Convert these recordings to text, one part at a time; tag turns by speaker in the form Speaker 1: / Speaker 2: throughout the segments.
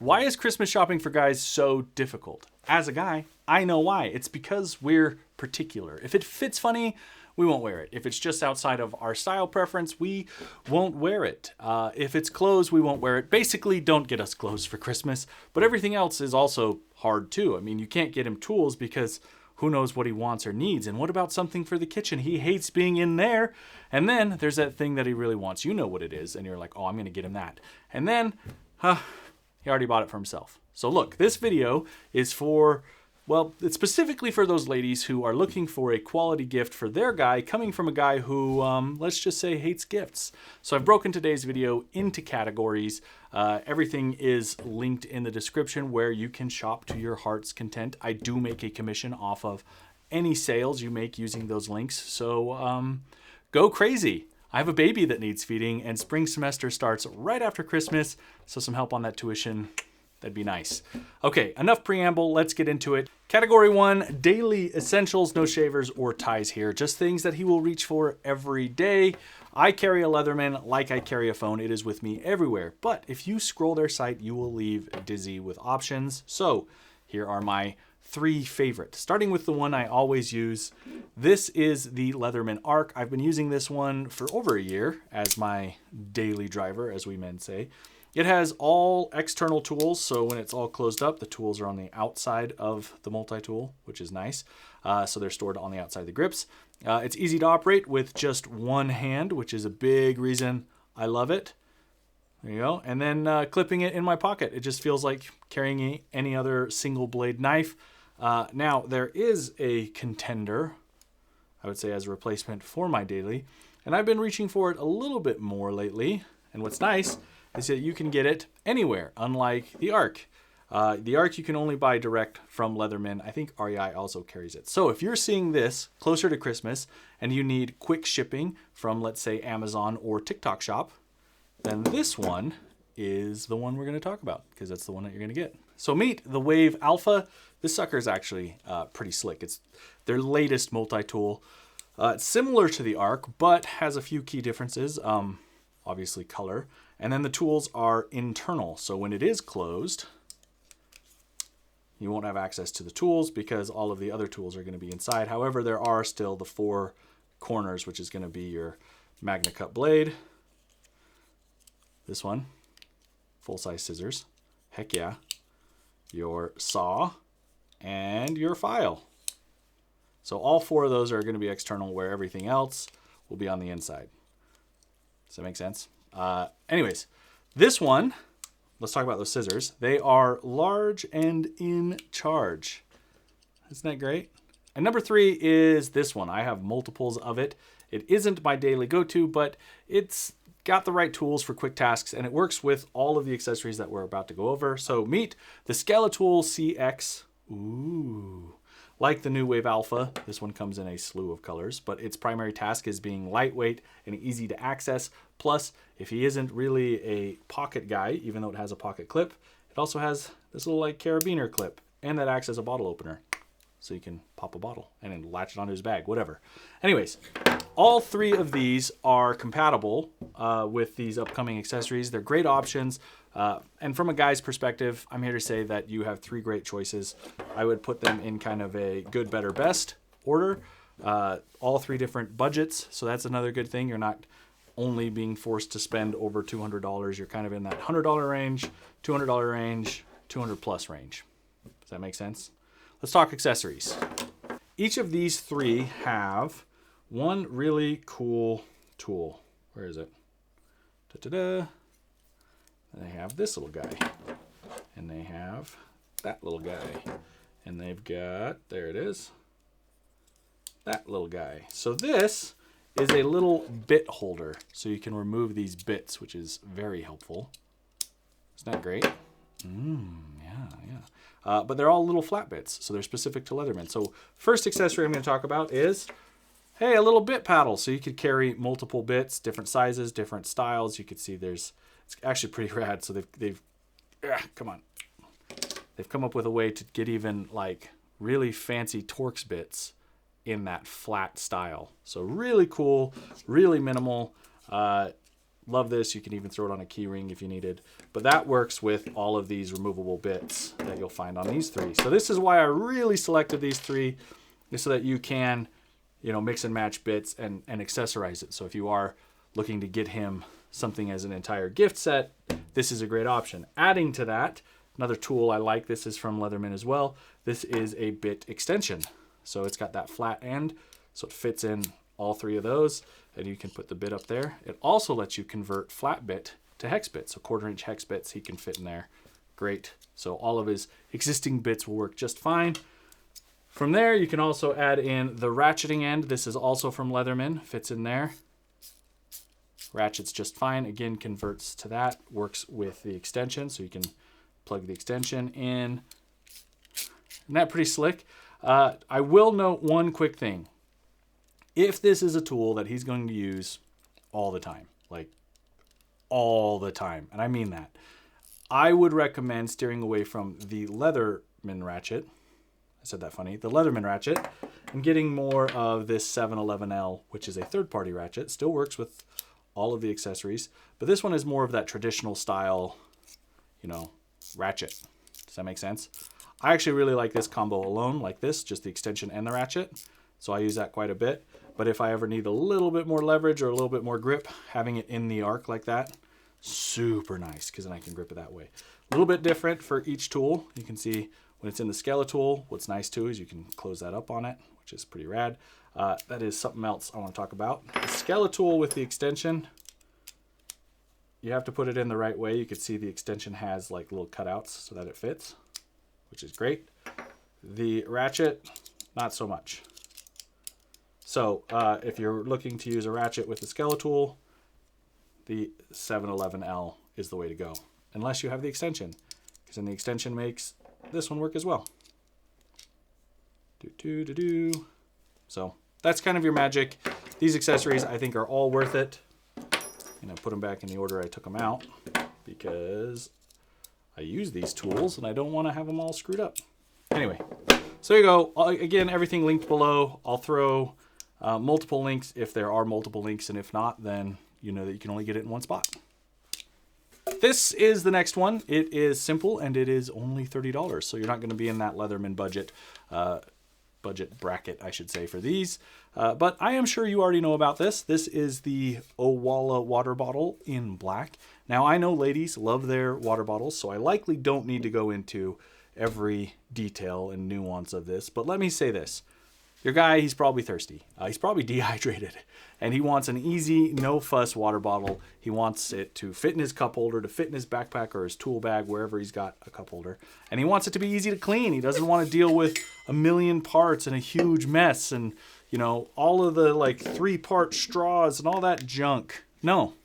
Speaker 1: Why is Christmas shopping for guys so difficult? As a guy, I know why. It's because we're particular. If it fits funny, we won't wear it. If it's just outside of our style preference, we won't wear it. If it's clothes, we won't wear it. Basically, don't get us clothes for Christmas. But everything else is also hard too. I mean, you can't get him tools because who knows what he wants or needs. And what about something for the kitchen? He hates being in there. And then there's that thing that he really wants. You know what it is. And you're like, oh, I'm going to get him that. And then he already bought it for himself. So look, this video is for, well, it's specifically for those ladies who are looking for a quality gift for their guy coming from a guy who, let's just say, hates gifts. So I've broken today's video into categories. Everything is linked in the description where you can shop to your heart's content. I do make a commission off of any sales you make using those links. So go crazy. I have a baby that needs feeding, and spring semester starts right after Christmas, so some help on that tuition, that'd be nice. Okay, enough preamble, let's get into it. Category 1, daily essentials, no shavers or ties here, just things that he will reach for every day. I carry a Leatherman like I carry a phone. It is with me everywhere, but if you scroll their site, you will leave dizzy with options. So here are my 3 favorite, starting with the one I always use. This is the Leatherman Arc. I've been using this one for over a year as my daily driver, as we men say. It has all external tools, so when it's all closed up, the tools are on the outside of the multi-tool, which is nice. So they're stored on the outside of the grips. It's easy to operate with just one hand, which is a big reason I love it. There you go. And then clipping it in my pocket. It just feels like carrying any other single blade knife. Now, there is a contender, I would say, as a replacement for my daily, and I've been reaching for it a little bit more lately. And what's nice is that you can get it anywhere, unlike the Arc. The Arc you can only buy direct from Leatherman. I think REI also carries it. So if you're seeing this closer to Christmas and you need quick shipping from, let's say, Amazon or TikTok Shop, then this one is the one we're going to talk about because that's the one that you're going to get. So meet the Wave Alpha. This sucker is actually pretty slick. It's their latest multi-tool. It's similar to the Arc, but has a few key differences. Obviously color. And then the tools are internal. So when it is closed, you won't have access to the tools because all of the other tools are going to be inside. However, there are still the 4 corners, which is going to be your Magna Cut blade. This one, full-size scissors. Heck yeah. Your saw and your file. So all 4 of those are going to be external, where everything else will be on the inside. Does that make sense? Anyways, this one, let's talk about those scissors. They are large and in charge. Isn't that great? And number 3 is this one. I have multiples of it. It isn't my daily go-to, but it's got the right tools for quick tasks, and it works with all of the accessories that we're about to go over. So meet the Skeletool CX. Ooh. Like the new Wave Alpha, this one comes in a slew of colors, but its primary task is being lightweight and easy to access. Plus, if he isn't really a pocket guy, even though it has a pocket clip, it also has this little like carabiner clip, and that acts as a bottle opener. So you can pop a bottle and then latch it onto his bag, whatever. Anyways, all 3 of these are compatible with these upcoming accessories. They're great options. And from a guy's perspective, I'm here to say that you have 3 great choices. I would put them in kind of a good, better, best order. All 3 different budgets. So that's another good thing. You're not only being forced to spend over $200. You're kind of in that $100 range, $200 range, 200 plus range. Does that make sense? Let's talk accessories. Each of these 3 have one really cool tool. Where is it? Da-da-da. They have this little guy. And they have that little guy. And they've got, there it is, that little guy. So this is a little bit holder. So you can remove these bits, which is very helpful. Isn't that great? Yeah. But they're all little flat bits, so they're specific to Leatherman. So first accessory I'm going to talk about is, hey, a little bit paddle. So you could carry multiple bits, different sizes, different styles. You could see it's actually pretty rad. So they've come on. They've come up with a way to get even like really fancy Torx bits in that flat style. So really cool, really minimal. Love this. You can even throw it on a key ring if you needed. But that works with all of these removable bits that you'll find on these three. So this is why I really selected these three, is so that you can, you know, mix and match bits and accessorize it. So if you are looking to get him something as an entire gift set, this is a great option. Adding to that, another tool I like, this is from Leatherman as well. This is a bit extension. So it's got that flat end, so it fits in all three of those, and you can put the bit up there. It also lets you convert flat bit to hex bits, so 1/4 inch hex bits he can fit in there. Great. So all of his existing bits will work just fine. From there, you can also add in the ratcheting end. This is also from Leatherman, fits in there. Ratchets just fine. Again, converts to that, works with the extension, so you can plug the extension in. Isn't that pretty slick? I will note one quick thing. If this is a tool that he's going to use all the time, like all the time, and I mean that, I would recommend steering away from the Leatherman ratchet. I said that funny. The Leatherman ratchet, and getting more of this 711L, which is a third-party ratchet. Still works with all of the accessories, but this one is more of that traditional style, you know, ratchet. Does that make sense? I actually really like this combo alone, like this, just the extension and the ratchet. So I use that quite a bit. But if I ever need a little bit more leverage or a little bit more grip, having it in the arc like that, super nice, because then I can grip it that way. A little bit different for each tool. You can see when it's in the Skeletal, what's nice too is you can close that up on it, which is pretty rad. That is something else I want to talk about. The Skeletal with the extension, you have to put it in the right way. You can see the extension has like little cutouts so that it fits, which is great. The ratchet, not so much. So if you're looking to use a ratchet with the Skeletal, the 711L is the way to go, unless you have the extension, because then the extension makes this one work as well. So that's kind of your magic. These accessories I think are all worth it. And I put them back in the order I took them out because I use these tools and I don't want to have them all screwed up. Anyway, so there you go. Again, everything linked below. I'll throw multiple links if there are multiple links, and if not, then you know that you can only get it in one spot. This is the next one. It is simple and it is only $30, so you're not going to be in that Leatherman budget bracket, I should say, for these. But I am sure you already know about this. This is the Owala water bottle in black. Now, I know ladies love their water bottles, so I likely don't need to go into every detail and nuance of this. But let me say this. Your guy, he's probably thirsty. He's probably dehydrated. And he wants an easy, no-fuss water bottle. He wants it to fit in his cup holder, to fit in his backpack or his tool bag, wherever he's got a cup holder. And he wants it to be easy to clean. He doesn't want to deal with a million parts and a huge mess and, you know, all of the, like, 3-part straws and all that junk. No,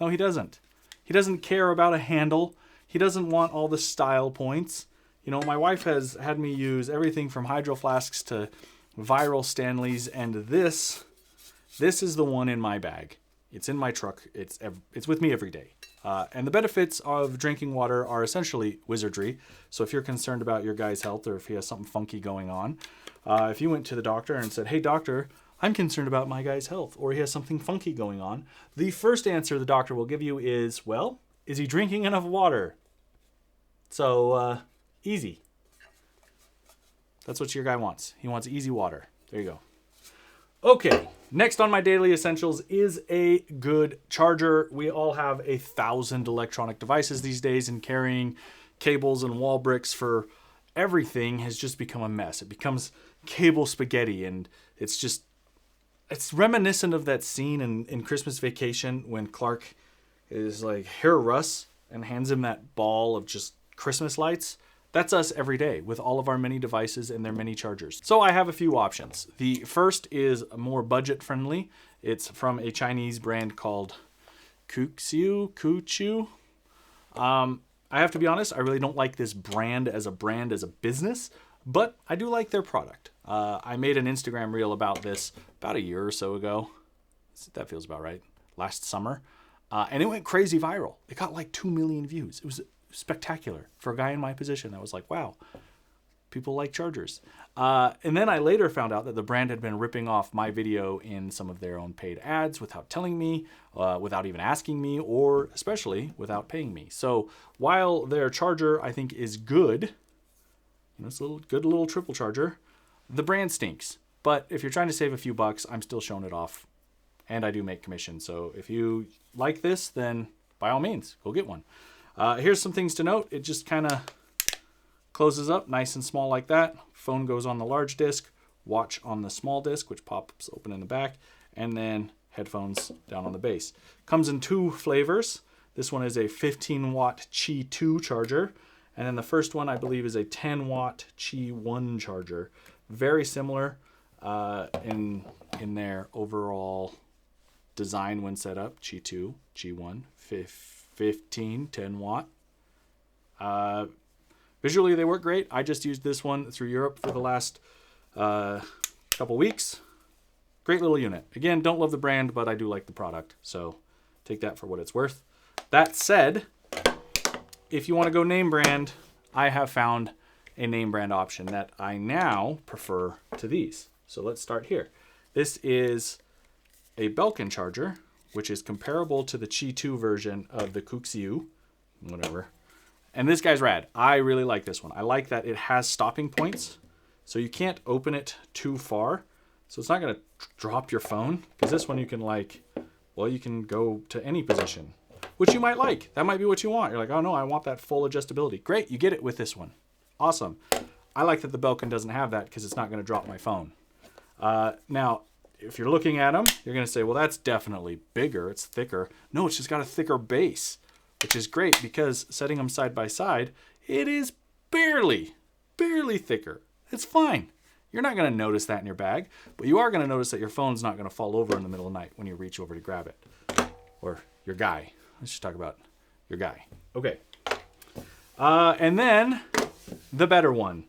Speaker 1: he doesn't. He doesn't care about a handle. He doesn't want all the style points. You know, my wife has had me use everything from hydro flasks to viral Stanleys, and this is the one in my bag. It's in my truck. It's with me every day. And the benefits of drinking water are essentially wizardry. So if you're concerned about your guy's health or if he has something funky going on, if you went to the doctor and said, "Hey doctor, I'm concerned about my guy's health," or he has something funky going on, the first answer the doctor will give you is, well, is he drinking enough water? So easy. That's what your guy wants. He wants easy water. There you go. Okay, next on my daily essentials is a good charger. We all have 1,000 electronic devices these days, and carrying cables and wall bricks for everything has just become a mess. It becomes cable spaghetti, and it's reminiscent of that scene in Christmas Vacation when Clark is like, "Here, Russ," and hands him that ball of just Christmas lights. That's us every day with all of our many devices and their many chargers. So I have a few options. The first is more budget friendly. It's from a Chinese brand called Kuchu. I have to be honest, I really don't like this brand as a business, but I do like their product. I made an Instagram reel about this about a year or so ago. That feels about right. Last summer. And it went crazy viral. It got like 2 million views. It was spectacular for a guy in my position. I was like, wow, People like chargers. And then I later found out that the brand had been ripping off my video in some of their own paid ads without telling me, without even asking me, or especially without paying me. So while their charger I think is good, it's a good little triple charger, the brand stinks. But if you're trying to save a few bucks, I'm still showing it off. And I do make commission. So if you like this, then by all means, go get one. Here's some things to note. It just kind of closes up nice and small like that. Phone goes on the large disc, watch on the small disc, which pops open in the back, and then headphones down on the base. Comes in 2 flavors. This one is a 15-watt Qi 2 charger, and then the first one I believe is a 10-watt Qi 1 charger. Very similar in their overall design when set up. Qi 2, Qi 1, 15, 10-watt. Visually, they work great. I just used this one through Europe for the last couple weeks. Great little unit. Again, don't love the brand, but I do like the product. So take that for what it's worth. That said, if you want to go name brand, I have found a name brand option that I now prefer to these. So let's start here. This is a Belkin charger, which is comparable to the Qi 2 version of the Kuxiu, whatever. And this guy's rad. I really like this one. I like that it has stopping points, so you can't open it too far. So it's not going to drop your phone, because this one you can you can go to any position, which you might like. That might be what you want. You're like, oh no, I want that full adjustability. Great, you get it with this one. Awesome. I like that the Belkin doesn't have that because it's not going to drop my phone. Now, if you're looking at them, you're going to say, well, that's definitely bigger. It's thicker. No, it's just got a thicker base, which is great because setting them side by side, it is barely thicker. It's fine. You're not going to notice that in your bag, but you are going to notice that your phone's not going to fall over in the middle of the night when you reach over to grab it. Or your guy. Let's just talk about your guy. Okay. And then the better one.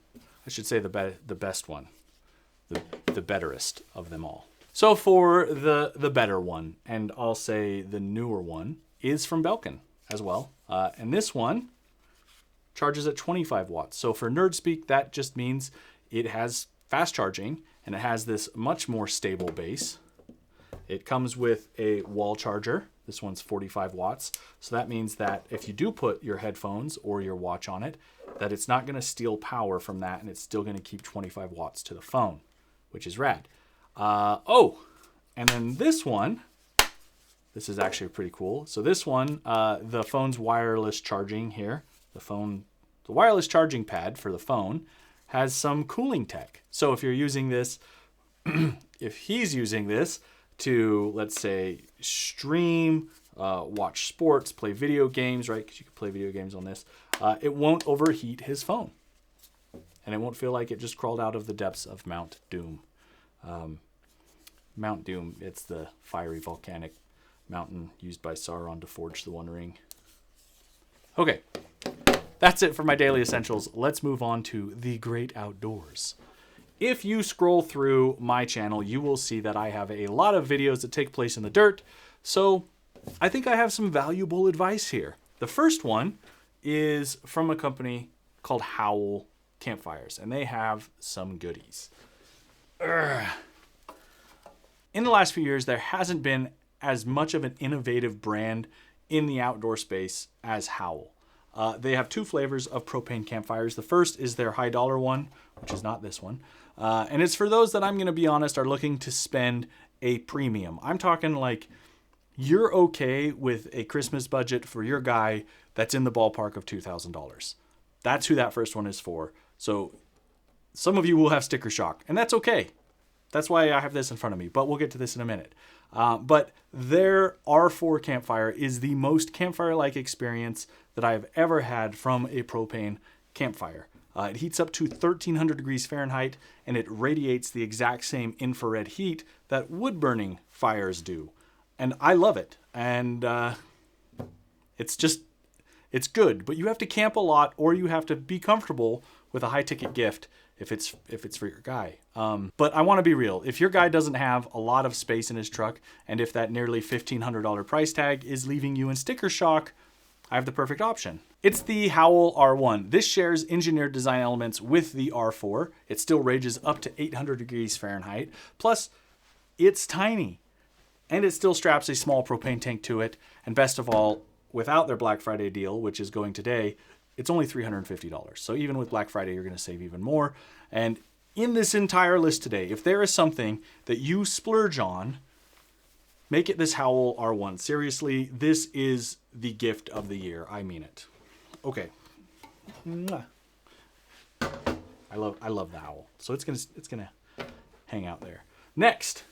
Speaker 1: I should say the best one. The betterest of them all. So for the better one, and I'll say the newer one, is from Belkin as well. And this one charges at 25 watts. So for nerd speak, that just means it has fast charging and it has this much more stable base. It comes with a wall charger. This one's 45 watts. So that means that if you do put your headphones or your watch on it, that it's not going to steal power from that and it's still going to keep 25 watts to the phone, which is rad. And then this one, this is actually pretty cool. So this one, the phone's wireless charging here, the wireless charging pad for the phone has some cooling tech. So if you're using this, if he's using this to, let's say, stream, watch sports, play video games, right? Because you can play video games on this. It won't overheat his phone. And it won't feel like it just crawled out of the depths of Mount Doom. Mount Doom, it's the fiery volcanic mountain used by Sauron to forge the One Ring. Okay, that's it for my daily essentials. Let's move on to the great outdoors. If you scroll through my channel, you will see that I have a lot of videos that take place in the dirt. So I think I have some valuable advice here. The first one is from a company called Howl Campfires, and they have some goodies. In the last few years, there hasn't been as much of an innovative brand in the outdoor space as Howl. They have 2 flavors of propane campfires. The first is their high dollar one, which is not this one. And it's for those that, I'm going to be honest, are looking to spend a premium. I'm talking like you're okay with a Christmas budget for your guy that's in the ballpark of $2,000. That's who that first one is for. So some of you will have sticker shock, and that's okay. That's why I have this in front of me, but we'll get to this in a minute. But their R4 campfire is the most campfire-like experience that I have ever had from a propane campfire. It heats up to 1300 degrees Fahrenheit, and it radiates the exact same infrared heat that wood-burning fires do. And I love it. And it's good, but you have to camp a lot, or you have to be comfortable with a high-ticket gift if it's for your guy. But I want to be real. If your guy doesn't have a lot of space in his truck, and if that nearly $1,500 price tag is leaving you in sticker shock, I have the perfect option. It's the Howl R1. This shares engineered design elements with the R4. It still rages up to 800 degrees Fahrenheit. Plus, it's tiny. And it still straps a small propane tank to it. And best of all, without their Black Friday deal, which is going today, it's only $350. So even with Black Friday, you're going to save even more. And in this entire list today, if there is something that you splurge on, make it this Howl R1. Seriously, this is the gift of the year. I mean it. Okay. I love the Howl. So it's gonna hang out there. Next,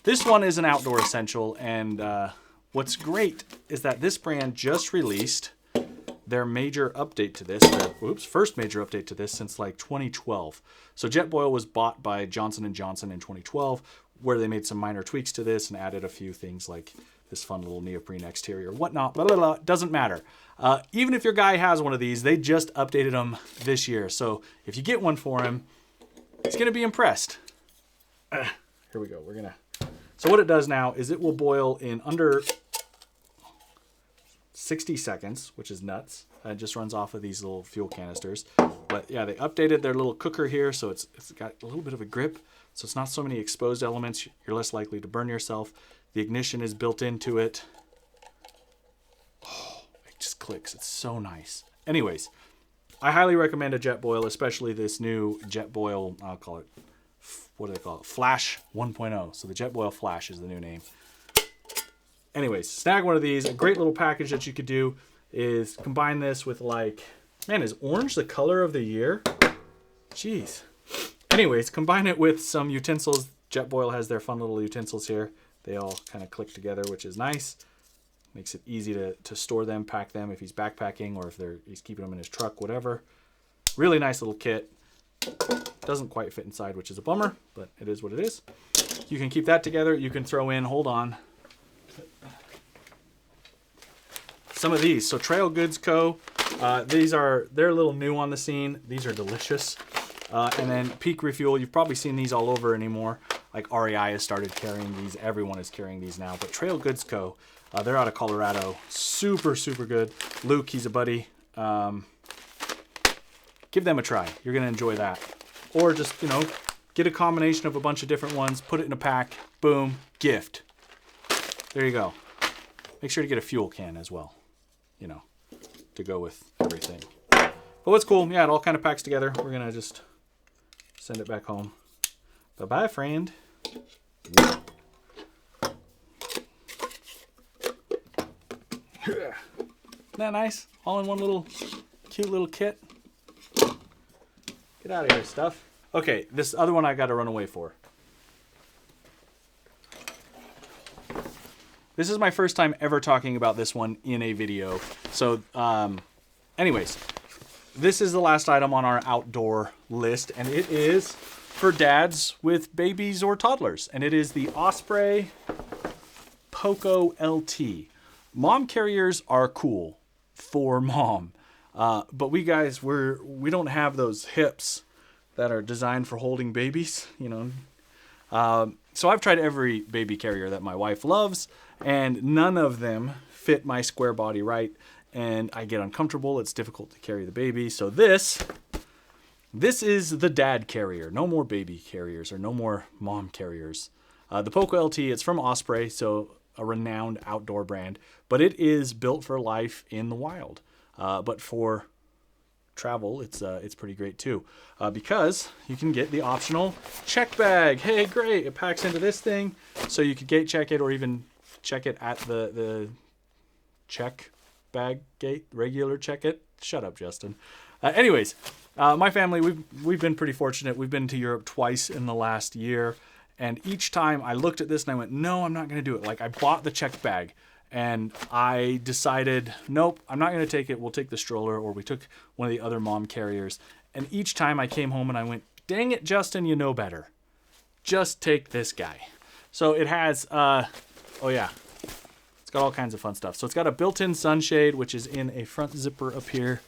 Speaker 1: this one is an outdoor essential, and what's great is that this brand just released their major update to this. First major update to this since like 2012. So Jetboil was bought by Johnson & Johnson in 2012, where they made some minor tweaks to this and added a few things like this fun little neoprene exterior, whatnot, blah, blah, blah. Doesn't matter. Even if your guy has one of these, they just updated them this year. So if you get one for him, he's going to be impressed. Here we go. So what it does now is it will boil in under 60 seconds, which is nuts. It just runs off of these little fuel canisters. But yeah, they updated their little cooker here, so it's got a little bit of a grip. So it's not so many exposed elements. You're less likely to burn yourself. The ignition is built into it. Oh, it just clicks. It's so nice. Anyways, I highly recommend a Jetboil, especially this new Jetboil, I'll call it, what do they call it? Flash 1.0. So the Jetboil Flash is the new name. Anyways, snag one of these. A great little package that you could do is combine this with like, man, is orange the color of the year? Jeez. Anyways, combine it with some utensils. Jetboil has their fun little utensils here. They all kind of click together, which is nice. Makes it easy to store them, pack them if he's backpacking or if he's keeping them in his truck, whatever. Really nice little kit. Doesn't quite fit inside, which is a bummer, but it is what it is. You can keep that together. You can throw in, hold on, some of these. So Trail Goods Co. They're a little new on the scene. These are delicious. And then Peak Refuel. You've probably seen these all over anymore. Like REI has started carrying these. Everyone is carrying these now. But Trail Goods Co. They're out of Colorado. Super, super good. Luke, he's a buddy. Give them a try. You're going to enjoy that. Or just, get a combination of a bunch of different ones. Put it in a pack. Boom. Gift. There you go. Make sure to get a fuel can as well. To go with everything. But what's cool, yeah, it all kind of packs together. We're going to just send it back home. Bye-bye, friend. Isn't that nice? All in one little cute little kit. Get out of here, stuff. Okay, this other one I got to run away for. This is my first time ever talking about this one in a video. So, anyways, this is the last item on our outdoor list, and it is for dads with babies or toddlers. And it is the Osprey Poco LT. Mom carriers are cool for mom. But we guys, we don't have those hips that are designed for holding babies, So I've tried every baby carrier that my wife loves, and none of them fit my square body right, and I get uncomfortable. It's difficult to carry the baby. So this is the dad carrier. No more baby carriers or no more mom carriers. The Poco LT, it's from Osprey, so a renowned outdoor brand, but it is built for life in the wild. But for travel, it's pretty great too, because you can get the optional check bag. Hey, great! It packs into this thing, so you could gate check it or even check it at the check bag gate. Regular check it. Shut up, Justin. Anyways, my family, we've been pretty fortunate. We've been to Europe twice in the last year, and each time I looked at this and I went, no, I'm not going to do it. Like, I bought the check bag. And I decided, nope, I'm not going to take it. We'll take the stroller, or we took one of the other mom carriers. And each time I came home and I went, dang it, Justin, you know better. Just take this guy. So it has, it's got all kinds of fun stuff. So it's got a built-in sunshade, which is in a front zipper up here,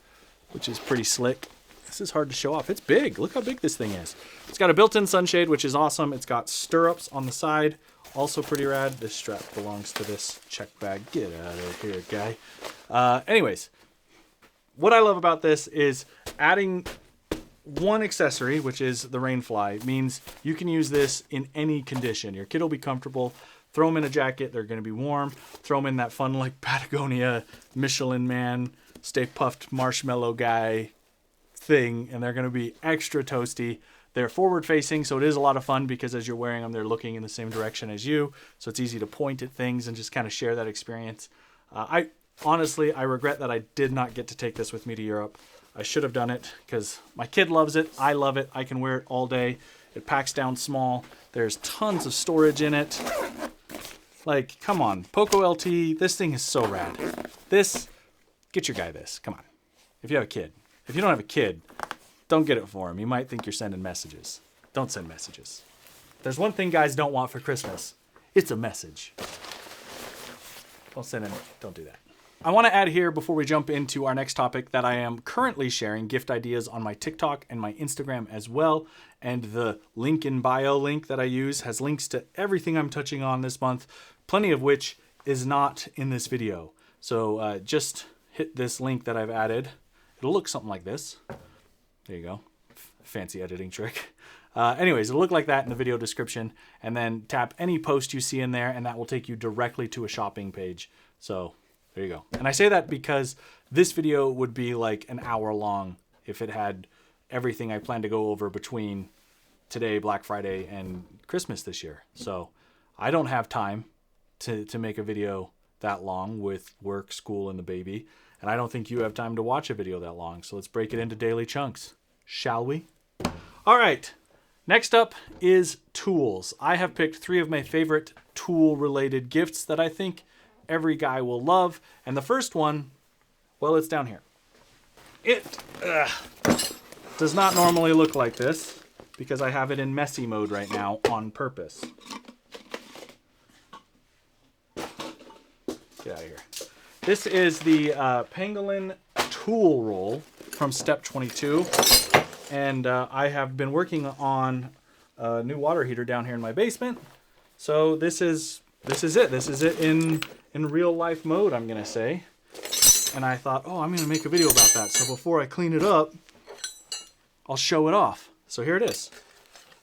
Speaker 1: which is pretty slick. This is hard to show off. It's big. Look how big this thing is. It's got a built-in sunshade, which is awesome. It's got stirrups on the side. Also pretty rad. This strap belongs to this check bag. Get out of here, guy. Anyways, what I love about this is adding one accessory, which is the Rainfly, means you can use this in any condition. Your kid will be comfortable. Throw them in a jacket. They're going to be warm. Throw them in that fun, like, Patagonia Michelin Man, Stay Puffed Marshmallow guy thing, and they're going to be extra toasty. They're forward facing, so it is a lot of fun because as you're wearing them, they're looking in the same direction as you. So it's easy to point at things and just kind of share that experience. I regret that I did not get to take this with me to Europe. I should have done it because my kid loves it. I love it. I can wear it all day. It packs down small. There's tons of storage in it. Like, come on, Poco LT, this thing is so rad. Get your guy this, come on. If you have a kid. If you don't have a kid, don't get it for him. You might think you're sending messages. Don't send messages. There's one thing guys don't want for Christmas. It's a message. Don't do that. I want to add here before we jump into our next topic that I am currently sharing gift ideas on my TikTok and my Instagram as well. And the link in bio link that I use has links to everything I'm touching on this month, plenty of which is not in this video. So just hit this link that I've added. It'll look something like this. There you go. Fancy editing trick. Anyways, it'll look like that in the video description. And then tap any post you see in there, and that will take you directly to a shopping page. So there you go. And I say that because this video would be like an hour long if it had everything I plan to go over between today, Black Friday, and Christmas this year. So I don't have time to make a video that long with work, school, and the baby. And I don't think you have time to watch a video that long. So let's break it into daily chunks, shall we? All right. Next up is tools. I have picked 3 of my favorite tool-related gifts that I think every guy will love. And the first one, well, it's down here. It does not normally look like this because I have it in messy mode right now on purpose. Get out of here. This is the Pangolin Tool Roll from Step 22. And I have been working on a new water heater down here in my basement. So this is it. This is it in real life mode, I'm going to say. And I thought, oh, I'm going to make a video about that. So before I clean it up, I'll show it off. So here it is.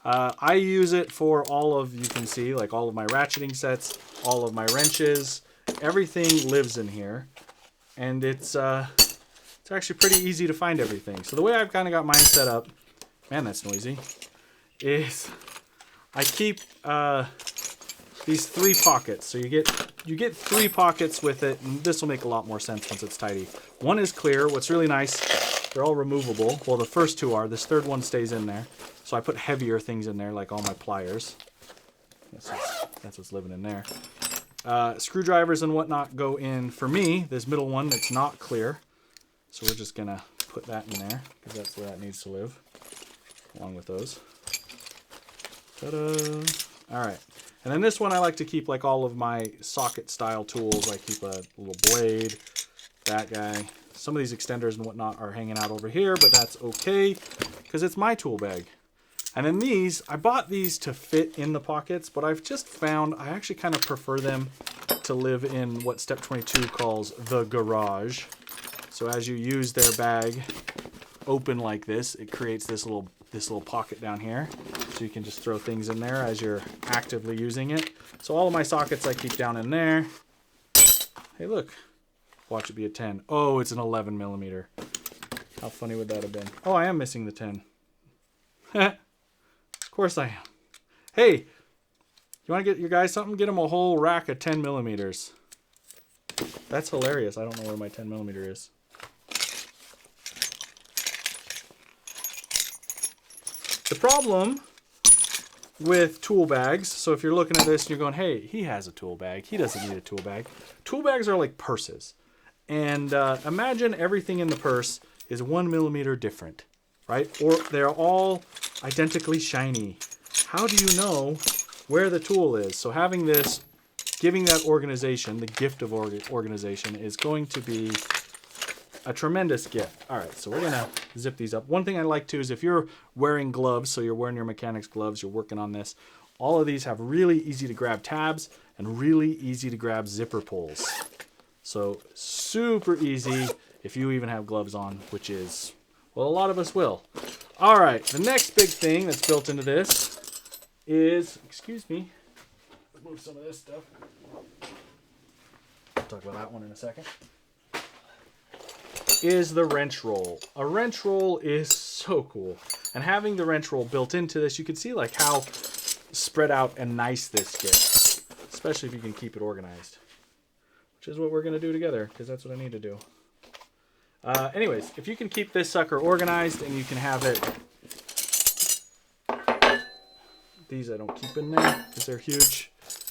Speaker 1: I use it for all of, you can see, like all of my ratcheting sets, all of my wrenches. Everything lives in here. And it's actually pretty easy to find everything. So the way I've kind of got mine set up, man, that's noisy, is I keep these 3 pockets. So you get 3 pockets with it, and this will make a lot more sense once it's tidy. One is clear. What's really nice, they're all removable. Well, the first 2 are. This third one stays in there. So I put heavier things in there, like all my pliers. That's what's living in there. Screwdrivers and whatnot go in, for me, this middle one that's not clear. So we're just going to put that in there because that's where that needs to live, along with those. Ta-da! All right. And then this one I like to keep like all of my socket style tools. I keep a little blade, that guy. Some of these extenders and whatnot are hanging out over here, but that's okay because it's my tool bag. And then these, I bought these to fit in the pockets, but I've just found I actually kind of prefer them to live in what Step 22 calls the garage. So as you use their bag open like this, it creates this little pocket down here. So you can just throw things in there as you're actively using it. So all of my sockets I keep down in there. Hey, look. Watch it be a 10. Oh, it's an 11 millimeter. How funny would that have been? Oh, I am missing the 10. Of course I am. Hey, you want to get your guys something? Get them a whole rack of 10 millimeters. That's hilarious. I don't know where my 10 millimeter is. The problem with tool bags, so if you're looking at this and you're going, hey, he has a tool bag. He doesn't need a tool bag. Tool bags are like purses. And imagine everything in the purse is 1 millimeter different, right? Or they're all identically shiny. How do you know where the tool is? So having this, giving that organization, the gift of organization, is going to be a tremendous gift. All right, so we're gonna zip these up. One thing I like too is if you're wearing gloves, so you're wearing your mechanics gloves, you're working on this, all of these have really easy to grab tabs and really easy to grab zipper pulls. So super easy if you even have gloves on, which is, well, a lot of us will. All right, the next big thing that's built into this is, excuse me, move some of this stuff. I'll talk about that one in a second. Is the wrench roll. A wrench roll is so cool. And having the wrench roll built into this, you can see like how spread out and nice this gets, especially if you can keep it organized, which is what we're going to do together because that's what I need to do. Anyways, if you can keep this sucker organized and you can have it, these I don't keep in there because they're huge.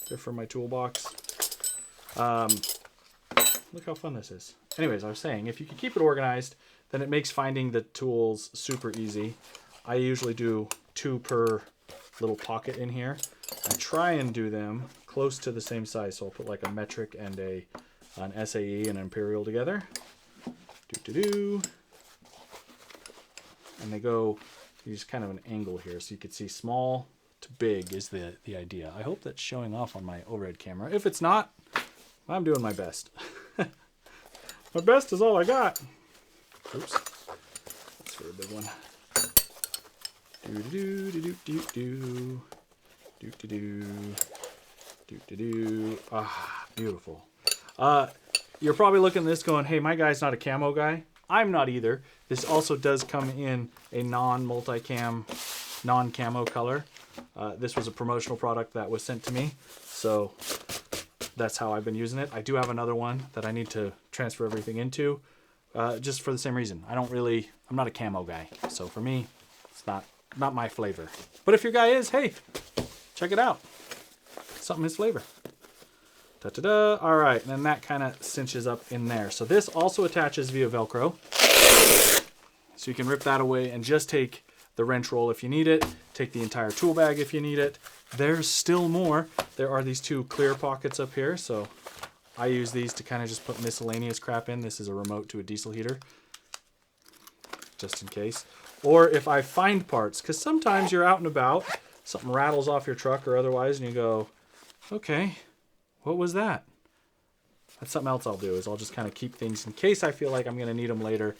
Speaker 1: They're for my toolbox. Look how fun this is. Anyways, I was saying, if you can keep it organized, then it makes finding the tools super easy. I usually do 2 per little pocket in here. I try and do them close to the same size. So I'll put like a metric and an SAE and an imperial together. And they go, use kind of an angle here. So you can see small to big is the idea. I hope that's showing off on my overhead camera. If it's not, I'm doing my best. My best is all I got. Oops. That's for a big one. Ah, beautiful. You're probably looking at this going, hey, my guy's not a camo guy. I'm not either. This also does come in a non-multicam, non-camo color. This was a promotional product that was sent to me, so that's how I've been using it. I do have another one that I need to transfer everything into, just for the same reason. I'm not a camo guy, so for me, it's not my flavor. But if your guy is, hey, check it out. Something his flavor. Da-da-da. All right, and then that kind of cinches up in there. So this also attaches via Velcro. So you can rip that away and just take the wrench roll if you need it. Take the entire tool bag if you need it. There's still more. There are these 2 clear pockets up here. So I use these to kind of just put miscellaneous crap in. This is a remote to a diesel heater, just in case. Or if I find parts, because sometimes you're out and about, something rattles off your truck or otherwise, and you go, okay, what was that? That's something else I'll do, is I'll just kind of keep things in case I feel like I'm going to need them later.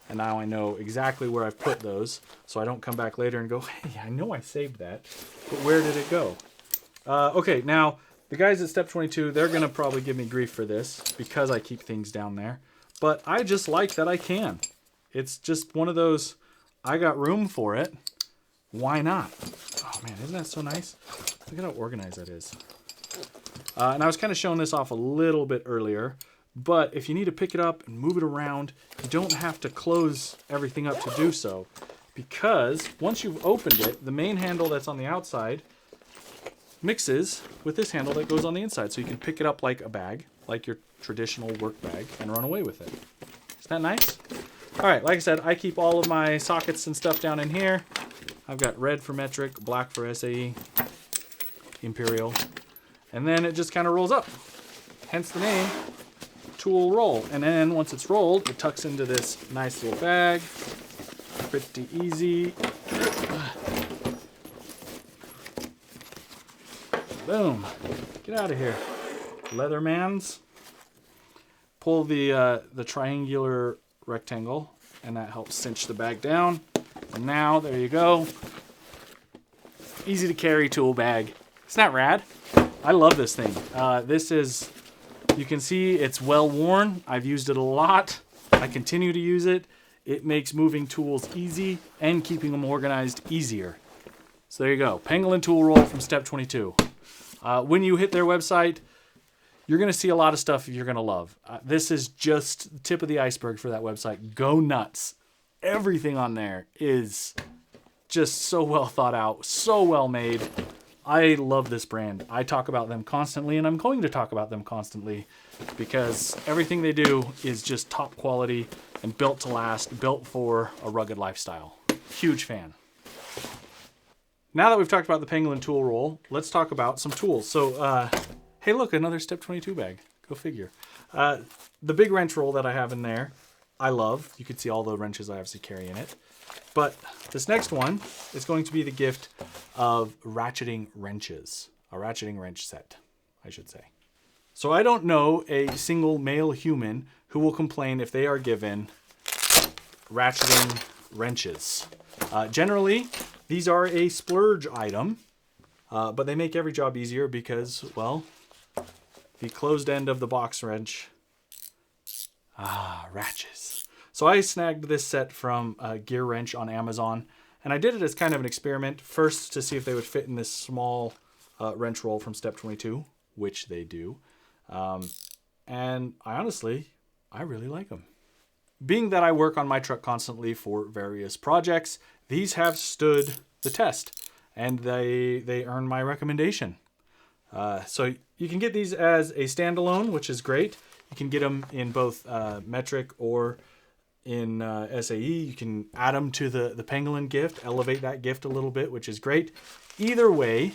Speaker 1: And now I know exactly where I've put those, so I don't come back later and go, hey, I know I saved that, but where did it go? Okay, now, the guys at Step 22, they're going to probably give me grief for this because I keep things down there. But I just like that I can. It's just one of those, I got room for it. Why not? Oh, man, isn't that so nice? Look at how organized that is. And I was kind of showing this off a little bit earlier. But if you need to pick it up and move it around, you don't have to close everything up to do so. Because once you've opened it, the main handle that's on the outside mixes with this handle that goes on the inside. So you can pick it up like a bag, like your traditional work bag, and run away with it. Isn't that nice? All right, like I said, I keep all of my sockets and stuff down in here. I've got red for metric, black for SAE, imperial. And then it just kind of rolls up. Hence the name. Tool roll. And then once it's rolled, it tucks into this nice little bag. Pretty easy. Boom. Get out of here. Leathermans. Pull the triangular rectangle, and that helps cinch the bag down. And now, there you go. Easy to carry tool bag. Isn't that rad? I love this thing. This is, you can see it's well worn. I've used it a lot. I continue to use it. It makes moving tools easy and keeping them organized easier. So there you go. Pangolin tool roll from Step 22. When you hit their website, you're going to see a lot of stuff you're going to love. This is just the tip of the iceberg for that website. Go nuts. Everything on there is just so well thought out, so well made. I love this brand. I talk about them constantly, and I'm going to talk about them constantly because everything they do is just top quality and built to last, built for a rugged lifestyle. Huge fan. Now that we've talked about the Pangolin tool roll, let's talk about some tools. So, hey, look, another Step 22 bag. Go figure. The big wrench roll that I have in there I love. You can see all the wrenches I obviously carry in it. But this next one is going to be the gift of ratcheting wrenches. A ratcheting wrench set, I should say. So I don't know a single male human who will complain if they are given ratcheting wrenches. Generally, these are a splurge item, but they make every job easier because, well, the closed end of the box wrench, ratchets. So I snagged this set from GearWrench on Amazon, and I did it as kind of an experiment, first to see if they would fit in this small wrench roll from Step 22, which they do. And I really like them. Being that I work on my truck constantly for various projects, these have stood the test, and they earn my recommendation. So you can get these as a standalone, which is great. You can get them in both metric or in SAE. You can add them to the pangolin gift, elevate that gift a little bit, which is great. Either way,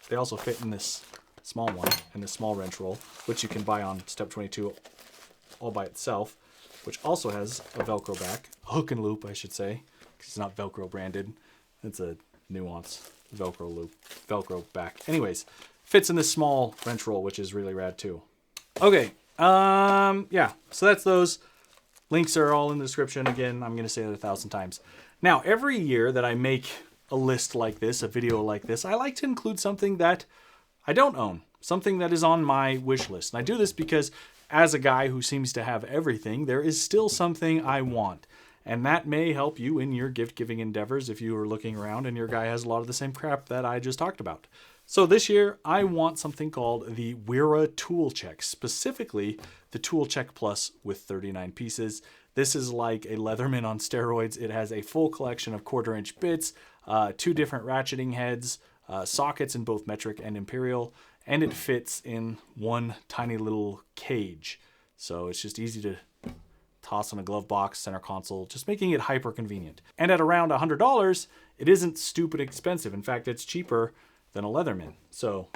Speaker 1: they also fit in this small one, in this small wrench roll, which you can buy on Step 22 all by itself, which also has a Velcro back, hook and loop, I should say, because it's not Velcro branded. It's a nuance, Velcro loop, Velcro back. Anyways, fits in this small wrench roll, which is really rad too. Okay, yeah, so that's those. Links are all in the description. Again, I'm going to say it 1,000 times. Now, every year that I make a list like this, a video like this, I like to include something that I don't own, something that is on my wish list. And I do this because as a guy who seems to have everything, there is still something I want. And that may help you in your gift-giving endeavors if you are looking around and your guy has a lot of the same crap that I just talked about. So this year, I want something called the Wera Tool Check, specifically the Tool Check Plus with 39 pieces. This is like a Leatherman on steroids. It has a full collection of 1/4-inch bits, 2 different ratcheting heads, sockets in both metric and imperial, and it fits in one tiny little cage. So it's just easy to toss in a glove box, center console, just making it hyper convenient. And at around $100, it isn't stupid expensive. In fact, it's cheaper than a Leatherman. So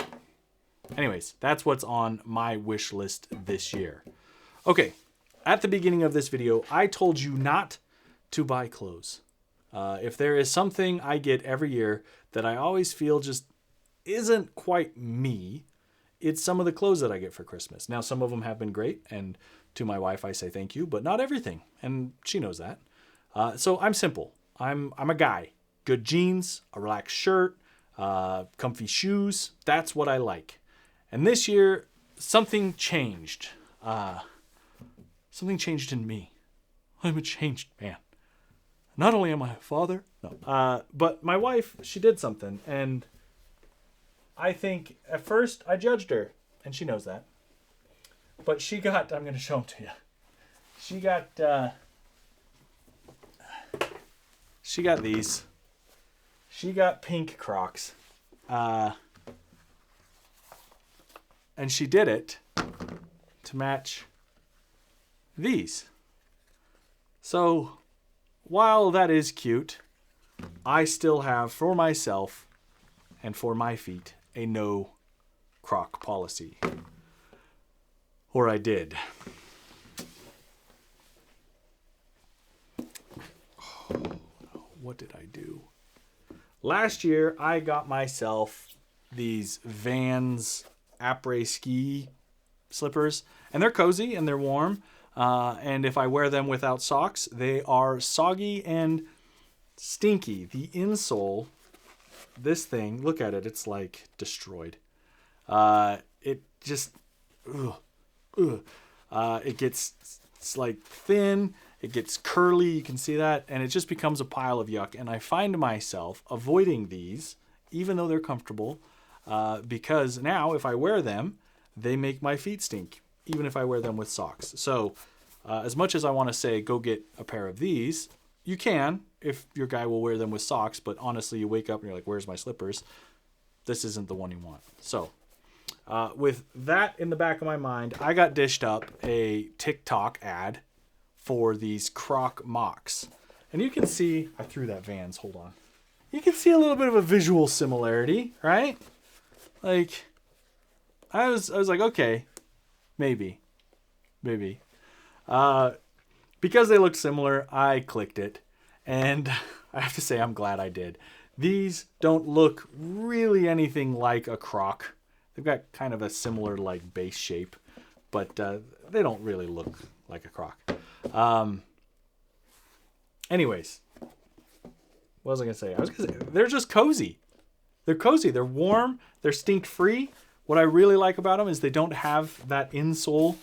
Speaker 1: anyways, that's what's on my wish list this year. Okay, at the beginning of this video, I told you not to buy clothes. If there is something I get every year that I always feel just isn't quite me, it's some of the clothes that I get for Christmas. Now, some of them have been great, and to my wife I say thank you, but not everything, and she knows that. So I'm simple. I'm a guy. Good jeans, a relaxed shirt, comfy shoes. That's what I like. And this year, something changed. Something changed in me. I'm a changed man. Not only am I a father, but my wife, she did something, and I think at first I judged her, and she knows that. But she got, I'm going to show them to you. She got these. She got pink Crocs. And she did it to match these. So while that is cute, I still have for myself and for my feet a no Croc policy. Or I did. Oh, what did I do? Last year, I got myself these Vans après ski slippers, and they're cozy and they're warm. And if I wear them without socks, they are soggy and stinky. The insole, this thing, look at it, it's like destroyed. It just, it gets, it's like thin, it gets curly, you can see that, and it just becomes a pile of yuck. And I find myself avoiding these, even though they're comfortable, because now if I wear them, they make my feet stink, even if I wear them with socks. So as much as I want to say go get a pair of these, you can if your guy will wear them with socks, but honestly you wake up and you're like, where's my slippers? This isn't the one you want. So with that in the back of my mind, I got dished up a TikTok ad for these Croc mocks. And you can see, I threw that Vans, hold on. You can see a little bit of a visual similarity, right? Like, I was like, okay, maybe. Because they look similar, I clicked it. And I have to say, I'm glad I did. These don't look really anything like a Croc. They've got kind of a similar like base shape, but they don't really look like a Croc. Anyways, what was I going to say? I was going to say, they're just cozy. They're cozy. They're warm. They're stink-free. What I really like about them is they don't have that insole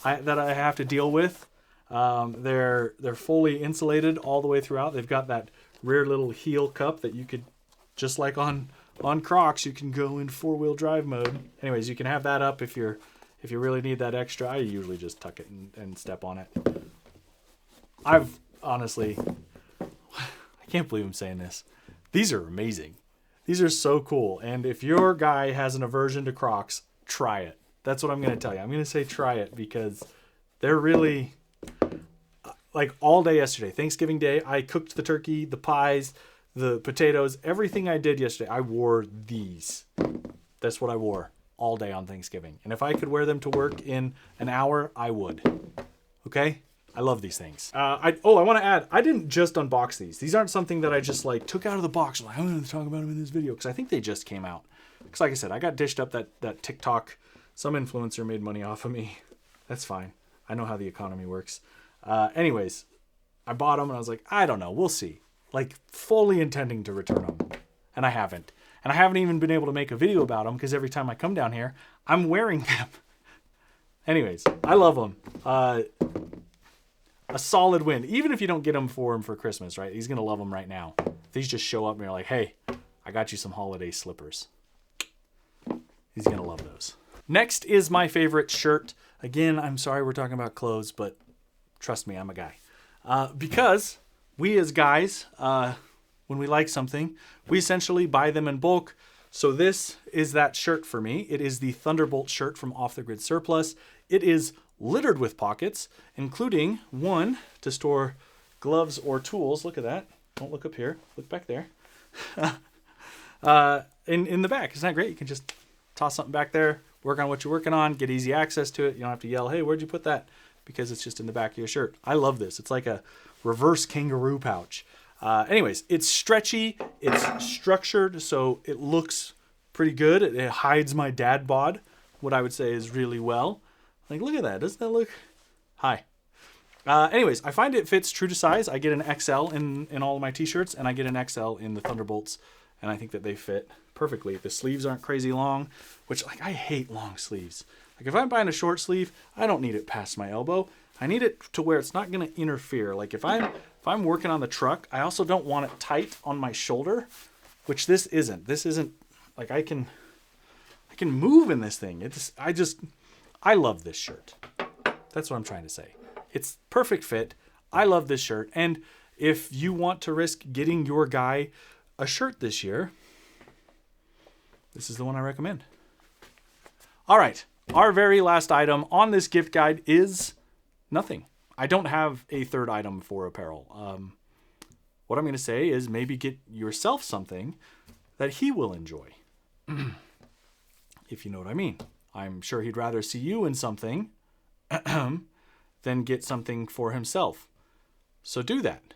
Speaker 1: that I have to deal with. They're fully insulated all the way throughout. They've got that rear little heel cup that you could, just like on Crocs, you can go in 4-wheel drive mode. Anyways, you can have that up if you really need that extra. I usually just tuck it and step on it. I've honestly, I can't believe I'm saying this. These are amazing. These are so cool. And if your guy has an aversion to Crocs, try it. That's what I'm going to tell you. I'm going to say try it because they're really, like all day yesterday, Thanksgiving Day, I cooked the turkey, the pies, the potatoes, everything I did yesterday, I wore these. That's what I wore all day on Thanksgiving. And if I could wear them to work in an hour, I would. Okay? I love these things. I want to add, I didn't just unbox these. These aren't something that I just like took out of the box. I'm like, I'm going to talk about them in this video because I think they just came out. Because like I said, I got dished up that TikTok. Some influencer made money off of me. That's fine. I know how the economy works. Anyways, I bought them and I was like, I don't know. We'll see. Like fully intending to return them. And I haven't. And I haven't even been able to make a video about them because every time I come down here, I'm wearing them. Anyways, I love them. A solid win. Even if you don't get them for him for Christmas, right? He's going to love them right now. These just show up and you're like, hey, I got you some holiday slippers. He's going to love those. Next is my favorite shirt. Again, I'm sorry we're talking about clothes, but trust me, I'm a guy. Because we as guys, when we like something, we essentially buy them in bulk. So this is that shirt for me. It is the Thunderbolt shirt from Off the Grid Surplus. It is littered with pockets, including one to store gloves or tools. Look at that. Don't look up here. Look back there. In the back. Isn't that great? You can just toss something back there, work on what you're working on, get easy access to it. You don't have to yell, hey, where'd you put that? Because it's just in the back of your shirt. I love this. It's like a reverse kangaroo pouch. Anyways, it's stretchy. It's structured, so it looks pretty good. It hides my dad bod, what I would say is really well. Like, look at that. Doesn't that look... Hi. Anyways, I find it fits true to size. I get an XL in all of my t-shirts, and I get an XL in the Thunderbolts, and I think that they fit perfectly. The sleeves aren't crazy long, which, like, I hate long sleeves. Like, if I'm buying a short sleeve, I don't need it past my elbow. I need it to where it's not going to interfere. Like, if I'm working on the truck, I also don't want it tight on my shoulder, which this isn't. This isn't... Like, I can move in this thing. I love this shirt. That's what I'm trying to say. It's perfect fit. I love this shirt. And if you want to risk getting your guy a shirt this year, this is the one I recommend. All right. Our very last item on this gift guide is nothing. I don't have a third item for apparel. What I'm going to say is maybe get yourself something that he will enjoy. If you know what I mean. I'm sure he'd rather see you in something than get something for himself. So do that.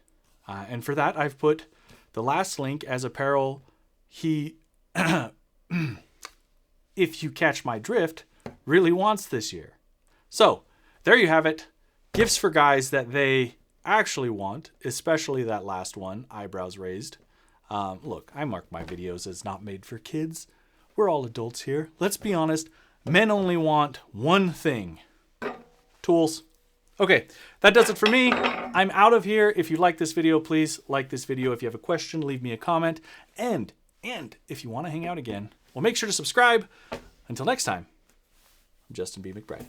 Speaker 1: And for that, I've put the last link as apparel he, if you catch my drift, really wants this year. So there you have it. Gifts for guys that they actually want, especially that last one, eyebrows raised. Look, I mark my videos as not made for kids. We're all adults here. Let's be honest. Men only want one thing. Tools. Okay, that does it for me. I'm out of here. If you like this video, please like this video. If you have a question, leave me a comment. And if you want to hang out again, well, make sure to subscribe. Until next time, I'm Justin B. McBride.